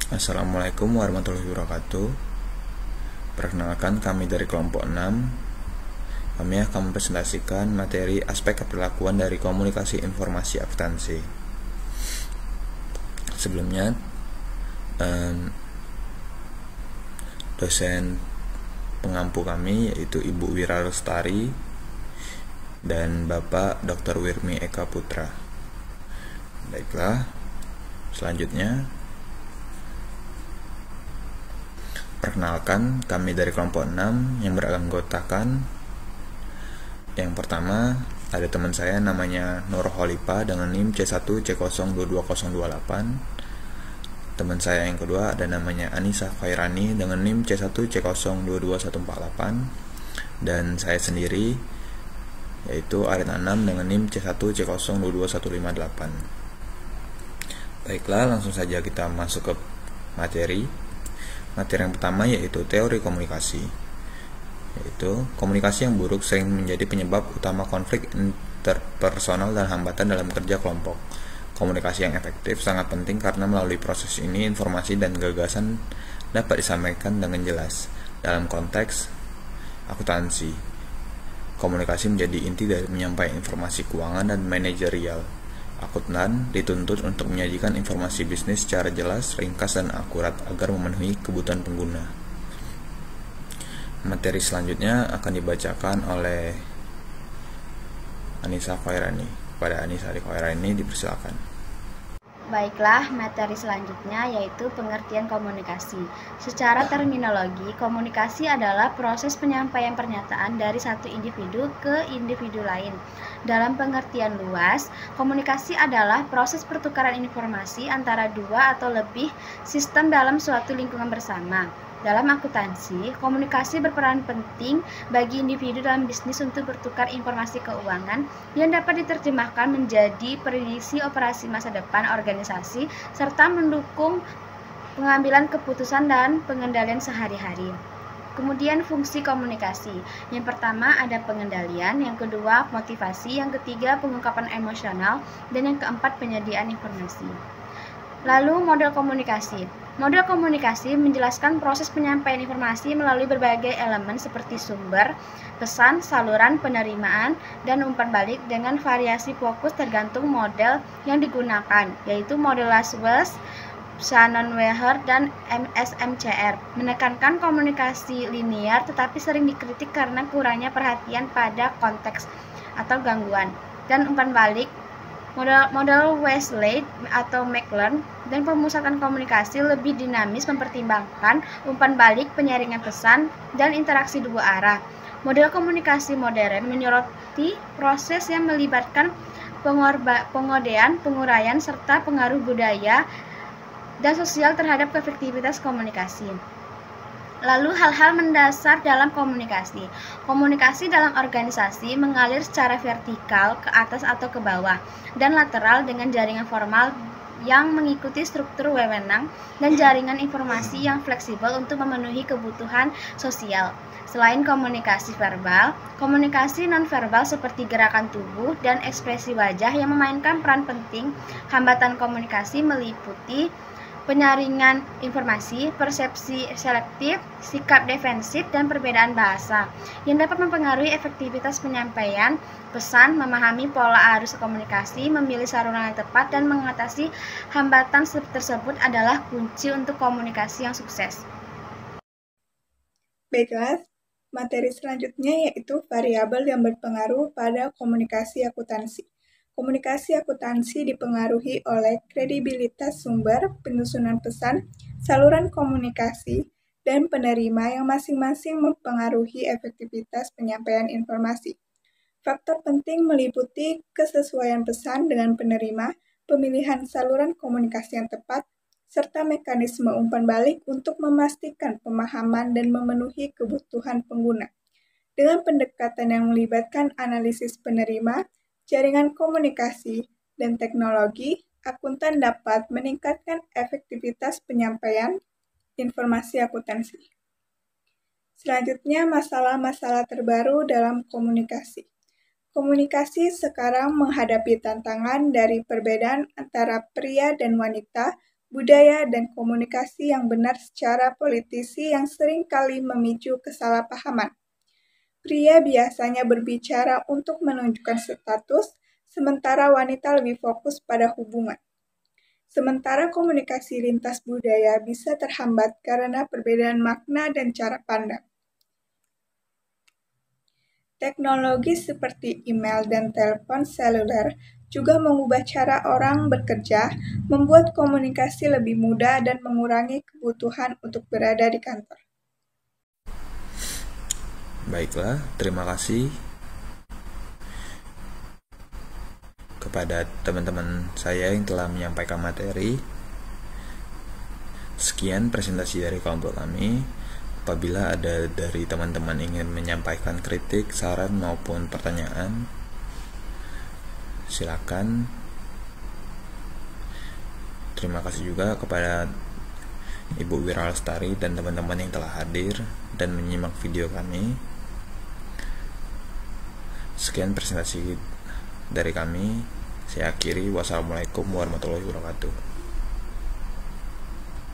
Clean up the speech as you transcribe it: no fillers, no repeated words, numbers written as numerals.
Assalamualaikum warahmatullahi wabarakatuh. Perkenalkan, kami dari kelompok 6. Kami akan mempresentasikan materi aspek keperlakuan dari komunikasi informasi akuntansi. Sebelumnya, dosen pengampu kami yaitu Ibu Wira Lestari dan Bapak Dr. Wirmi Eka Putra. Baiklah, selanjutnya perkenalkan, kami dari kelompok 6 yang beranggotakan, yang pertama ada teman saya namanya Nur Holipa dengan NIM C1C022028. Teman saya yang kedua ada namanya Anissa Khairani dengan NIM C1C022148. Dan saya sendiri yaitu Arin Anam dengan NIM C1C022158. Baiklah, langsung saja kita masuk ke materi. Materi yang pertama yaitu teori komunikasi, yaitu komunikasi yang buruk sering menjadi penyebab utama konflik interpersonal dan hambatan dalam kerja kelompok. Komunikasi yang efektif sangat penting karena melalui proses ini informasi dan gagasan dapat disampaikan dengan jelas. Dalam konteks akuntansi, komunikasi menjadi inti dari menyampaikan informasi keuangan dan manajerial. Akuntan dituntut untuk menyajikan informasi bisnis secara jelas, ringkas, dan akurat agar memenuhi kebutuhan pengguna. Materi selanjutnya akan dibacakan oleh Anissa Khairani. Kepada Anissa Khairani dipersilakan. Baiklah, materi selanjutnya yaitu pengertian komunikasi. Secara terminologi, komunikasi adalah proses penyampaian pernyataan dari satu individu ke individu lain. Dalam pengertian luas, komunikasi adalah proses pertukaran informasi antara dua atau lebih sistem dalam suatu lingkungan bersama. Dalam akuntansi, komunikasi berperan penting bagi individu dalam bisnis untuk bertukar informasi keuangan yang dapat diterjemahkan menjadi prediksi operasi masa depan organisasi serta mendukung pengambilan keputusan dan pengendalian sehari-hari. Kemudian fungsi komunikasi. Yang pertama ada pengendalian, yang kedua motivasi, yang ketiga pengungkapan emosional, dan yang keempat penyediaan informasi. Lalu model komunikasi. Model komunikasi menjelaskan proses penyampaian informasi melalui berbagai elemen seperti sumber, pesan, saluran, penerimaan, dan umpan balik dengan variasi fokus tergantung model yang digunakan, yaitu model Laswells, Shannon-Weher, dan SMCR. Menekankan komunikasi linear tetapi sering dikritik karena kurangnya perhatian pada konteks atau gangguan. Dan umpan balik model Westlake atau McLean dan pemusatan komunikasi lebih dinamis mempertimbangkan umpan balik, penyaringan pesan, dan interaksi dua arah. Model komunikasi modern menyoroti proses yang melibatkan pengodean, penguraian, serta pengaruh budaya dan sosial terhadap efektivitas komunikasi. Lalu hal-hal mendasar dalam komunikasi. Komunikasi dalam organisasi mengalir secara vertikal ke atas atau ke bawah dan lateral dengan jaringan formal yang mengikuti struktur wewenang dan jaringan informasi yang fleksibel untuk memenuhi kebutuhan sosial. Selain komunikasi verbal, komunikasi nonverbal seperti gerakan tubuh dan ekspresi wajah yang memainkan peran penting. Hambatan komunikasi meliputi penyaringan informasi, persepsi selektif, sikap defensif, dan perbedaan bahasa yang dapat mempengaruhi efektivitas penyampaian pesan, memahami pola arus komunikasi, memilih saluran yang tepat, dan mengatasi hambatan tersebut adalah kunci untuk komunikasi yang sukses. Baiklah, materi selanjutnya yaitu variabel yang berpengaruh pada komunikasi akuntansi. Komunikasi akuntansi dipengaruhi oleh kredibilitas sumber, penyusunan pesan, saluran komunikasi, dan penerima yang masing-masing mempengaruhi efektivitas penyampaian informasi. Faktor penting meliputi kesesuaian pesan dengan penerima, pemilihan saluran komunikasi yang tepat, serta mekanisme umpan balik untuk memastikan pemahaman dan memenuhi kebutuhan pengguna. Dengan pendekatan yang melibatkan analisis penerima, jaringan komunikasi, dan teknologi, akuntan dapat meningkatkan efektivitas penyampaian informasi akuntansi. Selanjutnya, masalah-masalah terbaru dalam komunikasi. Komunikasi sekarang menghadapi tantangan dari perbedaan antara pria dan wanita budaya, dan komunikasi yang benar secara politisi yang sering kali memicu kesalahpahaman. Pria biasanya berbicara untuk menunjukkan status, sementara wanita lebih fokus pada hubungan. Sementara komunikasi lintas budaya bisa terhambat karena perbedaan makna dan cara pandang. Teknologi seperti email dan telepon seluler juga mengubah cara orang bekerja, membuat komunikasi lebih mudah dan mengurangi kebutuhan untuk berada di kantor. Baiklah, terima kasih kepada teman-teman saya yang telah menyampaikan materi. Sekian presentasi dari kelompok kami. Apabila ada dari teman-teman ingin menyampaikan kritik, saran maupun pertanyaan, silakan. Terima kasih juga kepada Ibu Wira Lestari dan teman-teman yang telah hadir dan menyimak video kami. Sekian presentasi dari kami. Saya akhiri. Wassalamualaikum warahmatullahi wabarakatuh.